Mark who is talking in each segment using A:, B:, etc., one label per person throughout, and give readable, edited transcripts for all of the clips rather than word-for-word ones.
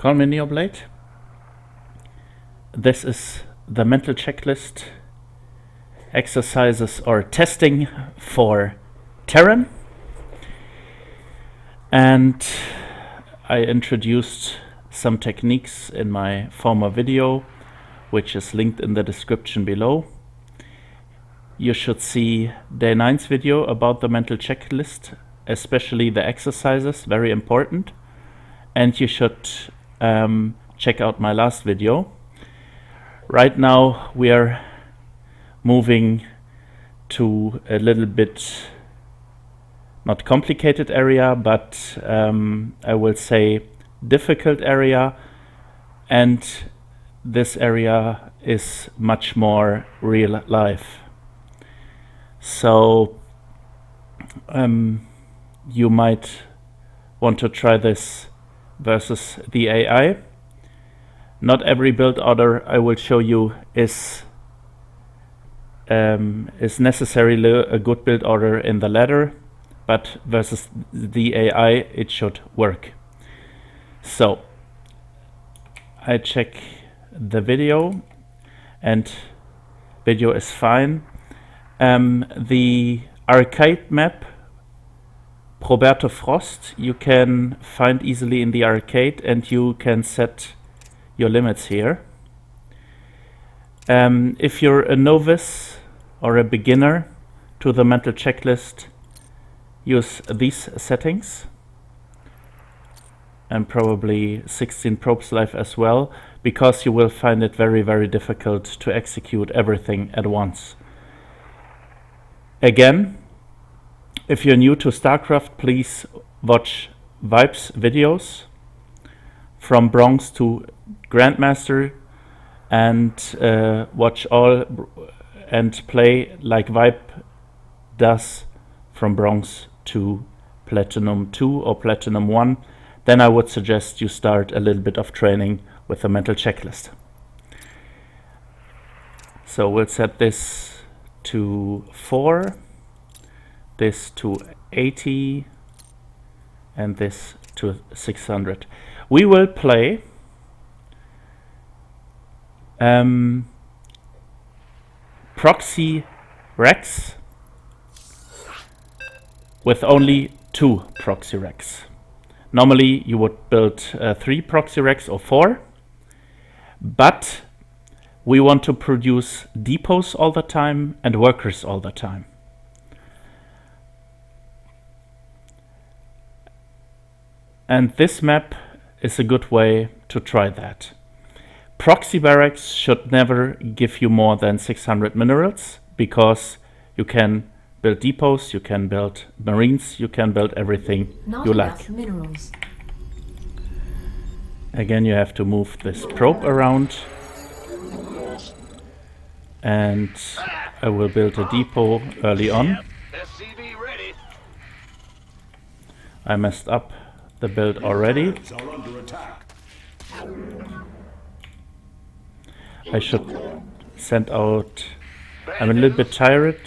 A: Call me Neoblade. This is the mental checklist exercises or testing for Terran. And I introduced some techniques in my former video, which is linked in the description below. You should see Day9's video about the mental checklist, especially the exercises, very important. And you should check out my last video. Right now we are moving to a little bit not complicated area, but I will say difficult area, and this area is much more real life. So you might want to try this versus the AI. Not every build order I will show you is necessarily a good build order in the ladder, but versus the AI it should work. So I check the video, and video is fine. The arcade map Roberto Frost you can find easily in the arcade, and you can set your limits here. If you're a novice or a beginner to the mental checklist, use these settings, and probably 16 probes life as well, because you will find it very, very difficult to execute everything at once. Again, if you're new to StarCraft, please watch Vibe's videos from Bronze to Grandmaster, and watch all and play like Vibe does from Bronze to Platinum 2 or Platinum 1. Then I would suggest you start a little bit of training with the mental checklist. So we'll set this to 4, this to 80, and this to 600. We will play proxy racks with only 2 proxy racks. Normally you would build 3 proxy racks or 4, but we want to produce depots all the time and workers all the time. And this map is a good way to try that. Proxy barracks should never give you more than 600 minerals, because you can build depots, you can build marines, you can build everything you like.
B: Minerals.
A: Again, you have to move this probe around, and I will build a depot early on. I messed up the build already. I should send out. I'm a little bit tired.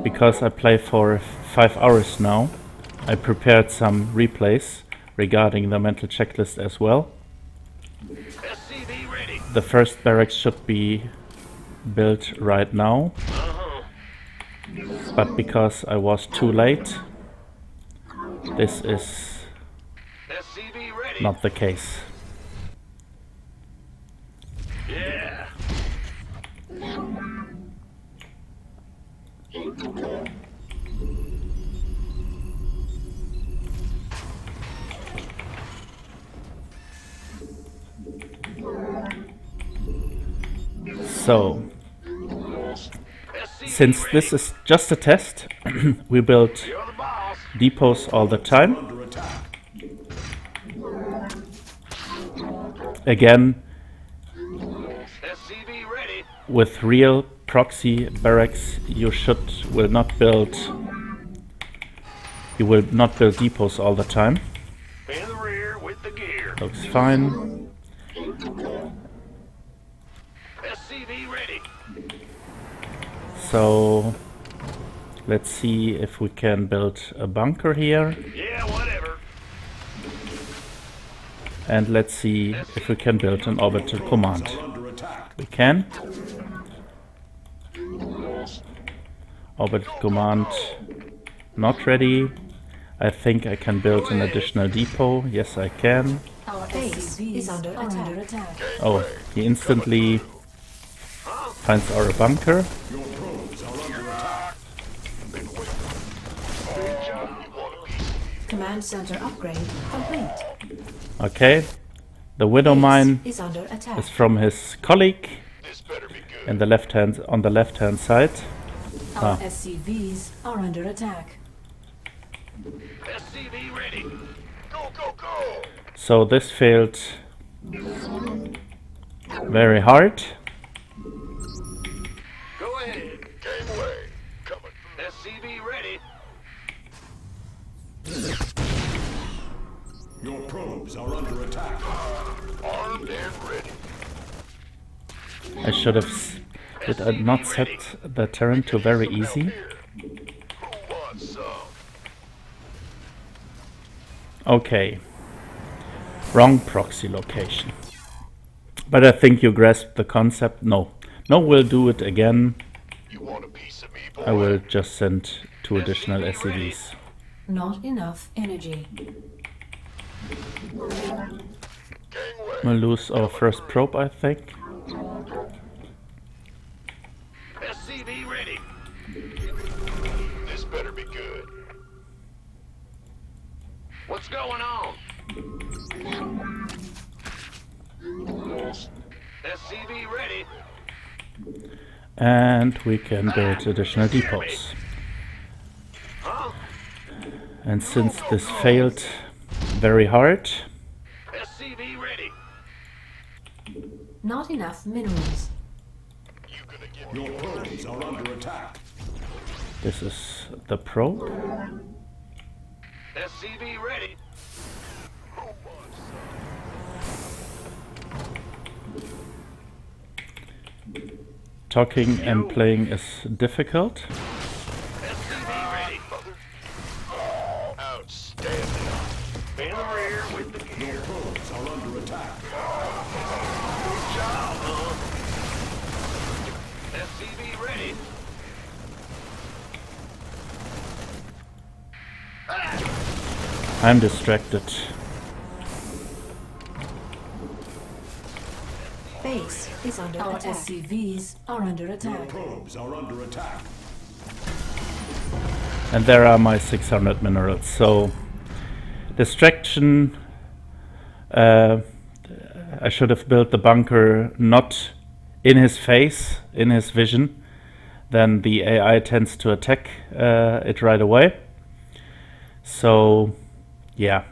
A: Because I play for 5 hours now. I prepared some replays regarding the mental checklist as well. The first barracks should be built right now, but because I was too late, this is not the case.
C: Yeah.
A: So, since this is just a test, we build depots all the time. Again, with real proxy barracks, you will not build depots all the time.
C: In the rear with the gear.
A: Looks fine.
C: SCV ready.
A: So Let's see if we can build a bunker here.
C: Yeah, whatever.
A: And let's see if we can build an orbital command. We can. Orbital command not ready. I think I can build an additional depot. Yes, I can.
B: Our base is under attack.
A: Oh, he instantly finds our bunker.
B: Command center upgrade complete.
A: Okay. The widow mine
B: Is under attack.
A: is from his colleague
C: This better be good.
A: in the on the left hand side.
B: Our SCVs are under attack.
C: SCV ready. Go, go, go.
A: So this failed very hard.
C: Go ahead. Gangway. Coming. SCV ready.
D: Your probes are under attack.
C: Armed and ready.
A: I should have did I not set the Terran to very easy?
C: Here. Who wants some?
A: Okay. Wrong proxy location. But I think you grasped the concept. No. No, we'll do it again.
C: You want a piece of me, boy?
A: I will just send 2 additional SCVs.
B: Not enough energy.
C: Gangway.
A: We'll lose our first probe, I think.
C: SCV ready. This better be good. What's going on? SCV ready.
A: And we can build additional depots.
C: Huh?
A: And since this failed very hard,
C: SCV ready.
B: Not enough minerals.
C: You gonna give me
D: Your probes are under attack.
A: this is the probe.
C: SCV ready. Who wants some?
A: Talking and playing is difficult.
C: SCV ready. Outstanding. In the rear with the gear.
D: Your probes are under attack.
C: Good job, huh? SCV ready.
A: I'm distracted.
B: Base is under attack. Our SCVs are under
D: Your
B: attack.
D: probes are under attack.
A: And there are my 600 minerals. So, distraction. I should have built the bunker not in his face, in his vision. Then the AI tends to attack it right away. So, yeah.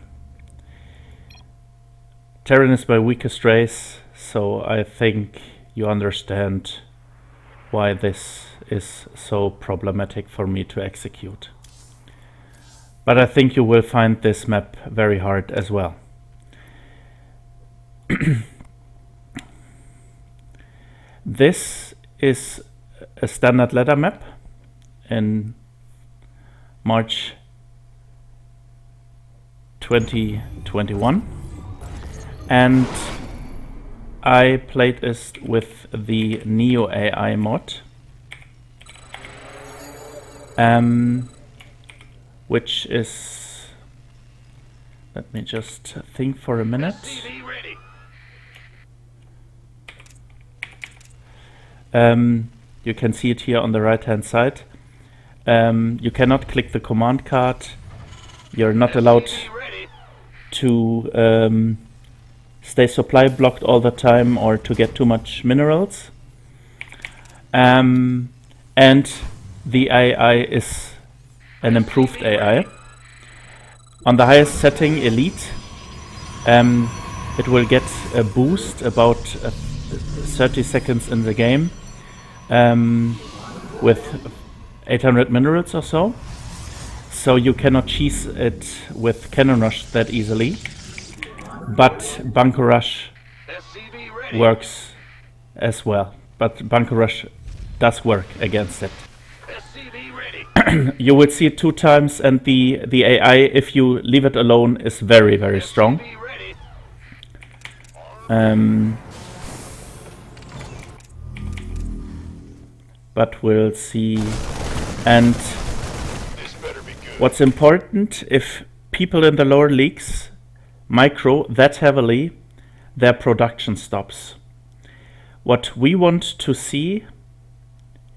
A: Terran is my weakest race, so I think you understand why this is so problematic for me to execute. But I think you will find this map very hard as well. This is a standard ladder map in March 2021, and I played this with the Neo AI mod, which is, let me just think for a minute.
C: SCV ready.
A: You can see it here on the right hand side. You cannot click the command card. You're not allowed
C: SCV ready.
A: to stay supply blocked all the time or to get too much minerals. And the AI is an improved AI. On the highest setting, Elite, it will get a boost about 30 seconds in the game with 800 minerals or so. So you cannot cheese it with Cannon Rush that easily. But Bunker Rush
C: SCV ready.
A: works as well. But Bunker Rush does work against it.
C: SCV SCV ready.
A: You will see it 2 times, and the AI, if you leave it alone, is very, very strong.
C: SCV ready.
A: But we'll see. And
C: This better be good.
A: what's important, if people in the lower leagues micro that heavily, their production stops. What we want to see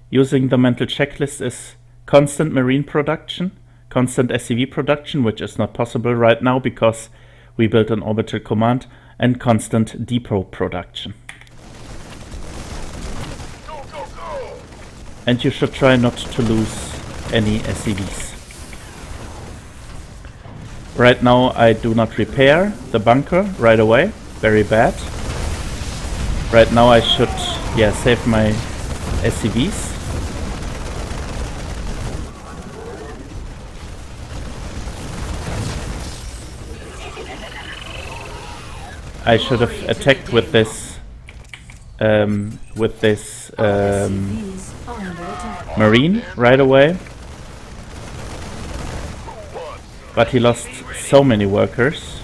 A: using the mental checklist is constant marine production, constant SCV production, which is not possible right now because we built an orbital command, and constant depot production.
C: Go, go, go.
A: And you should try not to lose any SCVs. Right now I do not repair the bunker right away, very bad. Right now I should, save my SCVs. I should have attacked with this
B: SCVs are under attack.
A: marine right away. But he lost so many workers.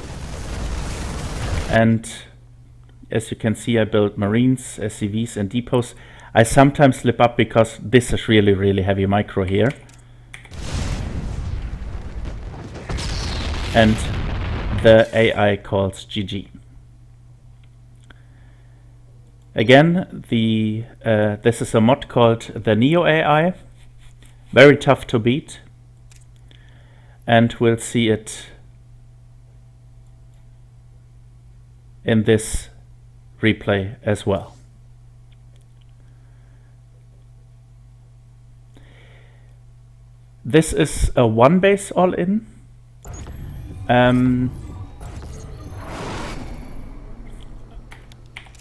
A: And as you can see, I built marines, SCVs and depots. I sometimes slip up because this is really, really heavy micro here. And the AI calls GG. Again, this is a mod called the Neo AI. Very tough to beat. And we'll see it in this replay as well. This is a 1 base all-in.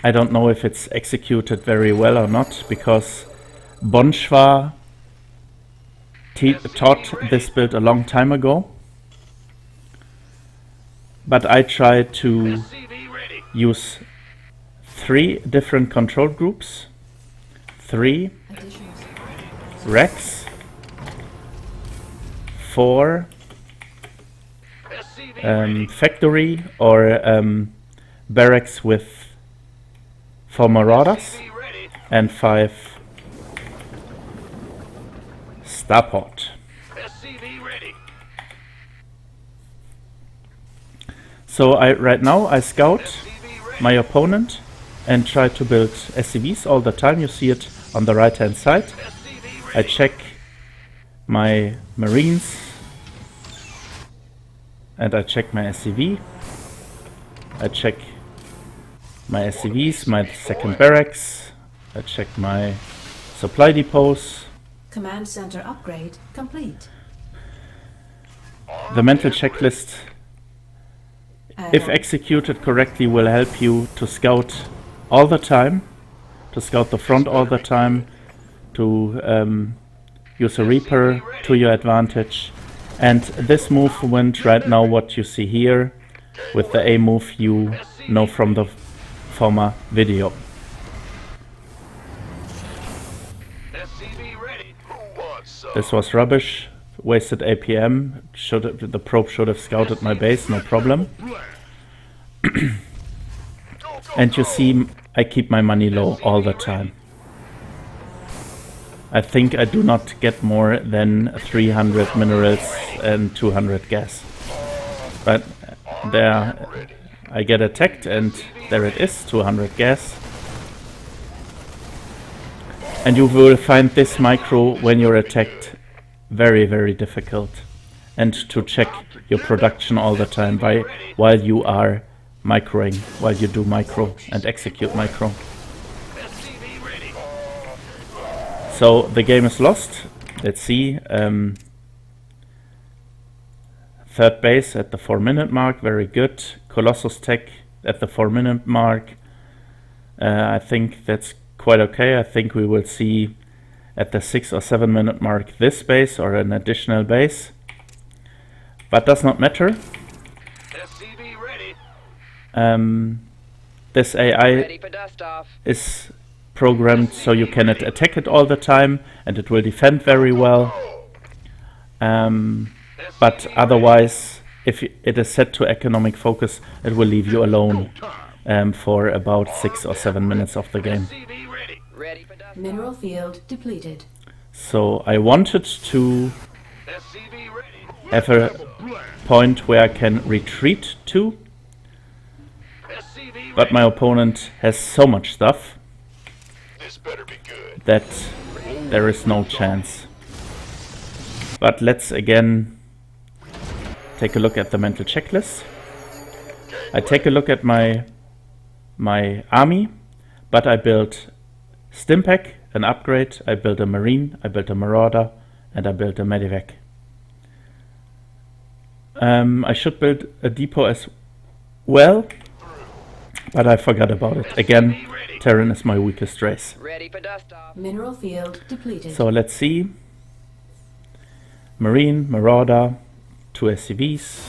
A: I don't know if it's executed very well or not, because Bonchwa taught this build a long time ago. But I tried to
C: SCV ready.
A: use 3 different control groups, 3
B: Additional
A: racks, 4
C: SCV ready.
A: factory or barracks with for marauders,
C: SCV ready.
A: and 5 starport.
C: SCV ready.
A: So right now I scout
C: SCV ready.
A: my opponent and try to build SCVs all the time. You see it on the right hand side.
C: SCV
A: I
C: ready.
A: check my marines and I check my SCV. I check my SCVs, my second barracks. I check my supply depots.
B: command center upgrade complete.
A: The mental checklist, if executed correctly, will help you to scout all the time, to scout the front all the time, to use a Reaper to your advantage. And this movement right now, what you see here with the A move, you know from the former video.
C: SCV ready. Who wants some?
A: This was rubbish, wasted APM. The probe should have scouted my base, no problem.
C: Go, go,
A: And you
C: go.
A: see, I keep my money low all the time. I think I do not get more than 300 minerals and 200 gas. But there I get attacked and there it is, 200 gas. And you will find this micro when you're attacked very, very difficult. And to check your production all the time while you are microing, while you do micro and execute micro.
C: SCV ready.
A: So the game is lost. Let's see. Third base at the 4-minute mark, very good. Colossus tech at the 4-minute mark. I think that's quite okay. I think we will see at the 6 or 7-minute mark this base or an additional base. But does not matter.
C: SCV ready.
A: This AI
E: Ready for dust off.
A: is programmed so you cannot attack it all the time and it will defend very well. But otherwise, if it is set to economic focus, it will leave you alone for about 6 or 7 minutes of the game.
C: SCV ready.
B: Ready for dust. Mineral field depleted.
A: So I wanted to
C: SCV ready.
A: have a point where I can retreat to,
C: SCV
A: but my opponent has so much stuff
C: This better be good.
A: that there is no chance. But let's again take a look at the mental checklist. I take a look at my army, but I built Stimpack, an upgrade, I built a Marine, I built a Marauder, and I built a Medivac. I should build a depot as well, but I forgot about it. Again, Terran is my weakest race.
B: Ready for dust off. Mineral field depleted.
A: So let's see. Marine, Marauder, 2 SCVs.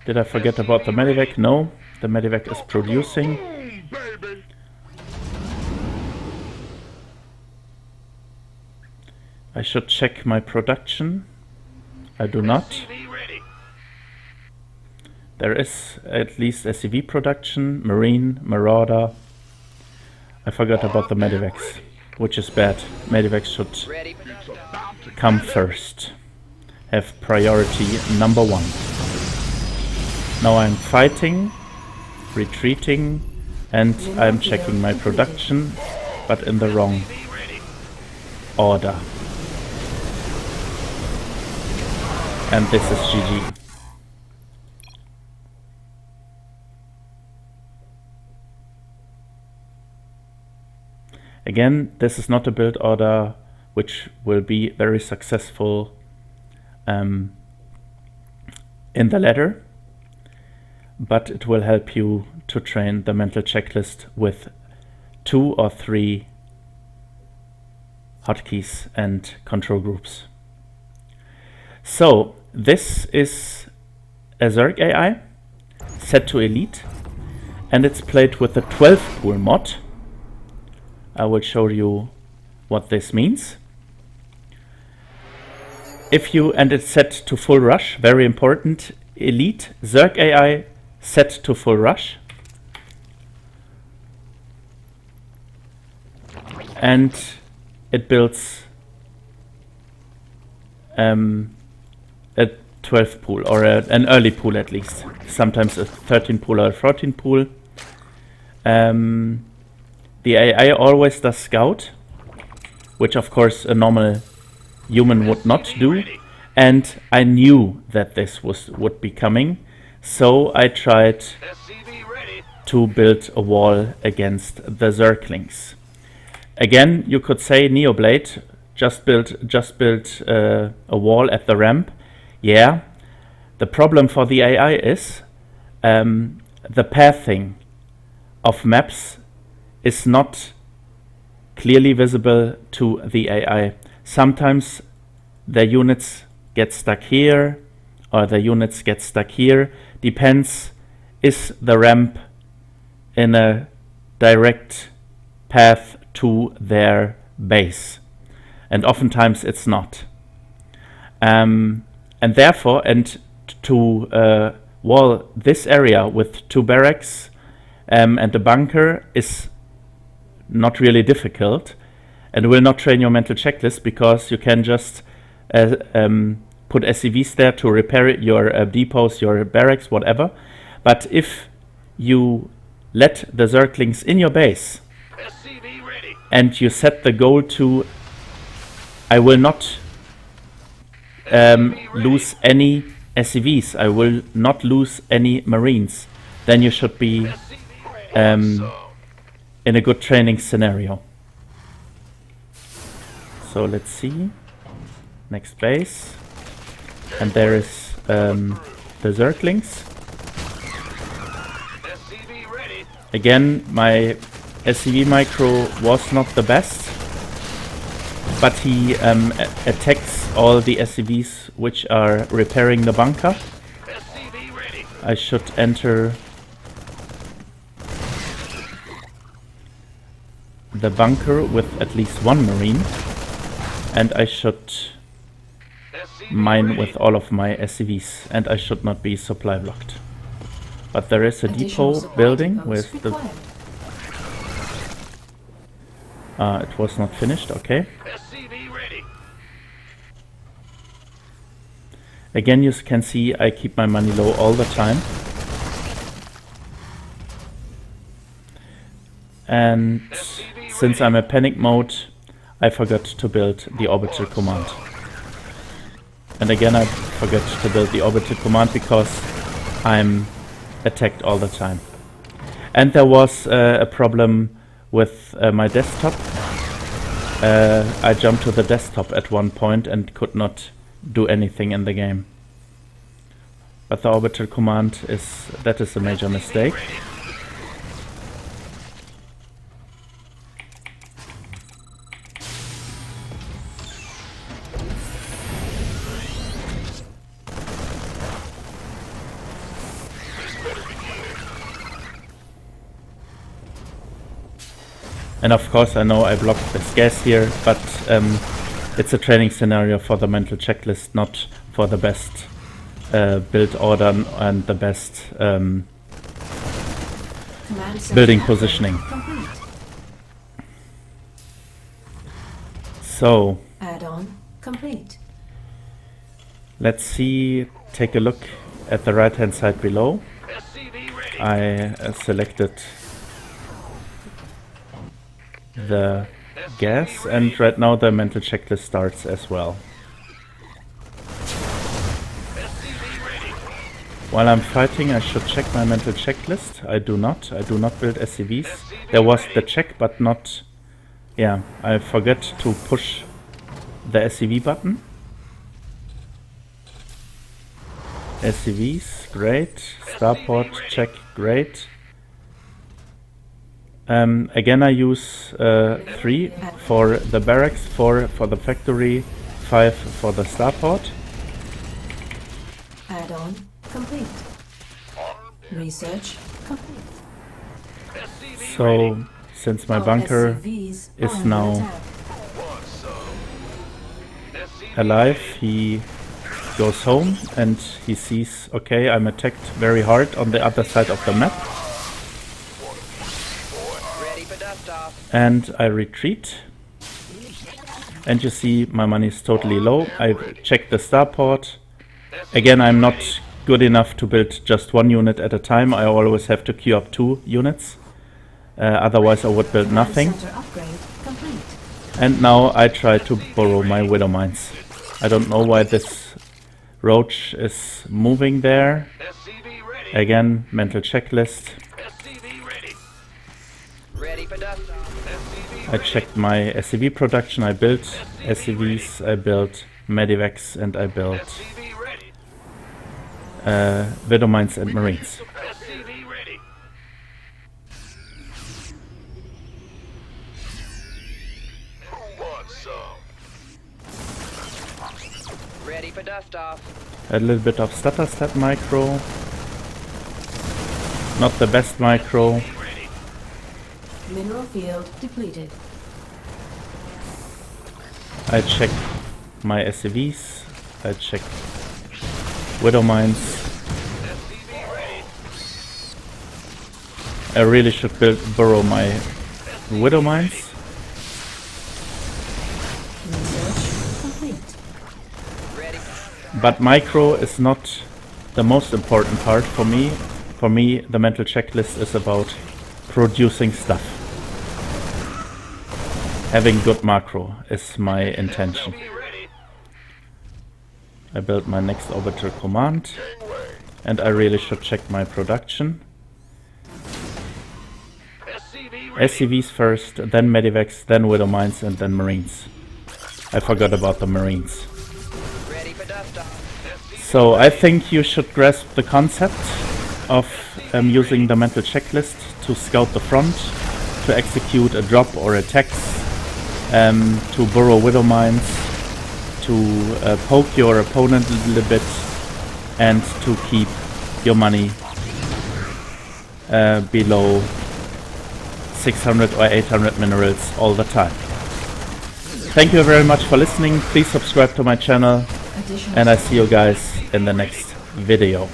A: Did I forget about the Medivac? No, the Medivac is producing.
C: Baby.
A: I should check my production. I do not.
C: SCV ready.
A: There is at least SCV production, Marine, Marauder. I forgot about the Medivacs, which is bad. Medivacs should
B: Ready for dust off.
A: come first. Have priority number 1. Now I'm fighting, retreating, and I'm checking my production, but in the wrong
C: SCV ready.
A: order. And this is GG. Again, this is not a build order which will be very successful in the ladder, but it will help you to train the mental checklist with 2 or 3 hotkeys and control groups. So this is a Zerg AI set to elite, and it's played with the 12 pool mod. I will show you what this means. And it's set to full rush, very important. Elite Zerg AI set to full rush. And it builds a 12 pool, or an early pool at least. Sometimes a 13 pool or a 14 pool. The AI always does scout, which of course a normal human would not do. And I knew that this would be coming, so I tried
C: SCV ready.
A: to build a wall against the Zerglings. Again, you could say Neoblade just built a wall at the ramp. Yeah, the problem for the AI is the pathing of maps is not clearly visible to the AI. Sometimes the units get stuck here, or the units get stuck here. Depends, is the ramp in a direct path to their base? And oftentimes it's not. And therefore, to wall this area with 2 barracks and a bunker is not really difficult, and will not train your mental checklist, because you can just put SCVs there to repair your depots, your barracks, whatever. But if you let the Zerglings in your base
C: SCV ready.
A: and you set the goal to, I will not lose any SCVs, I will not lose any Marines, then you should be
C: SCV ready.
A: in a good training scenario. So let's see. Next base. And there is the Zerglings.
C: SCV ready.
A: Again, my SCV micro was not the best, but he attacks all the SCVs which are repairing the bunker.
C: SCV ready.
A: I should enter the bunker with at least one Marine, and I should mine with all of my SCVs, and I should not be supply blocked. But there is a
B: Additional
A: depot
B: supply
A: building
B: depots
A: with the...
B: required.
A: it was not finished, okay.
C: SCV ready.
A: Again, you can see I keep my money low all the time. And since I'm in panic mode, I forgot to build the orbital command. And again, I forgot to build the orbital command because I'm attacked all the time. And there was a problem with my desktop. I jumped to the desktop at one point and could not do anything in the game. But the orbital command is a major mistake. And of course I know I blocked this gas here, but it's a training scenario for the mental checklist, not for the best build order and the best building positioning.
B: Complete.
A: So
B: Add-on complete.
A: let's see, take a look at the right hand side below.
C: SCV ready.
A: I selected the gas, and right now the mental checklist starts as well.
C: SCV ready.
A: While I'm fighting, I should check my mental checklist. I do not build SCVs. There was the check, but not... Yeah, I forgot to push the SCV button. SCVs, great. Starport, check, great. Again, I use 3 for the barracks, 4 for the factory, 5 for the starport.
B: Add-on complete. Research complete.
C: SCV
A: So,
C: ready.
A: since my
B: All
A: bunker
B: SCVs
A: is
B: are under
A: now
B: attack.
C: Want some? SCV
A: alive,
C: ready.
A: he goes home and he sees, okay, I'm attacked very hard on the other side of the map.
C: Ready for dust off.
A: And I retreat. And you see my money is totally low. I check the starport. Again, I'm not good enough to build just one unit at a time. I always have to queue up 2 units. Otherwise I would build nothing.
B: Center upgrade complete.
A: And now I try to borrow my widow mines. I don't know why this roach is moving there.
C: SCV ready.
A: Again, mental checklist.
C: SCV ready. Ready for dust off. SCV
A: I checked my SCV production. I built SCVs, I built Medivacs, and I built
C: SCV ready.
A: widow mines and marines.
C: SCV ready. Who wants some? Ready for dust off.
A: A little bit of stutter stat micro. Not the best micro.
C: Ready.
B: Mineral field depleted.
A: I check my SCVs. I check widow mines.
C: SCV ready.
A: I really should borrow my widow mines.
B: Research complete.
C: Ready.
A: But micro is not the most important part for me. For me, the mental checklist is about producing stuff. Having good macro is my intention.
C: SCV ready.
A: I built my next orbital command, and I really should check my production.
C: SCV ready.
A: SCVs first, then Medivacs, then widow mines, and then marines. I forgot about the marines.
C: Ready for dust off.
A: So I think you should grasp the concept of using the mental checklist to scout the front, to execute a drop or attacks, to burrow widow mines, to poke your opponent a little bit, and to keep your money below 600 or 800 minerals all the time. Thank you very much for listening. Please subscribe to my channel,
B: Additional
A: and I see you guys in the next video.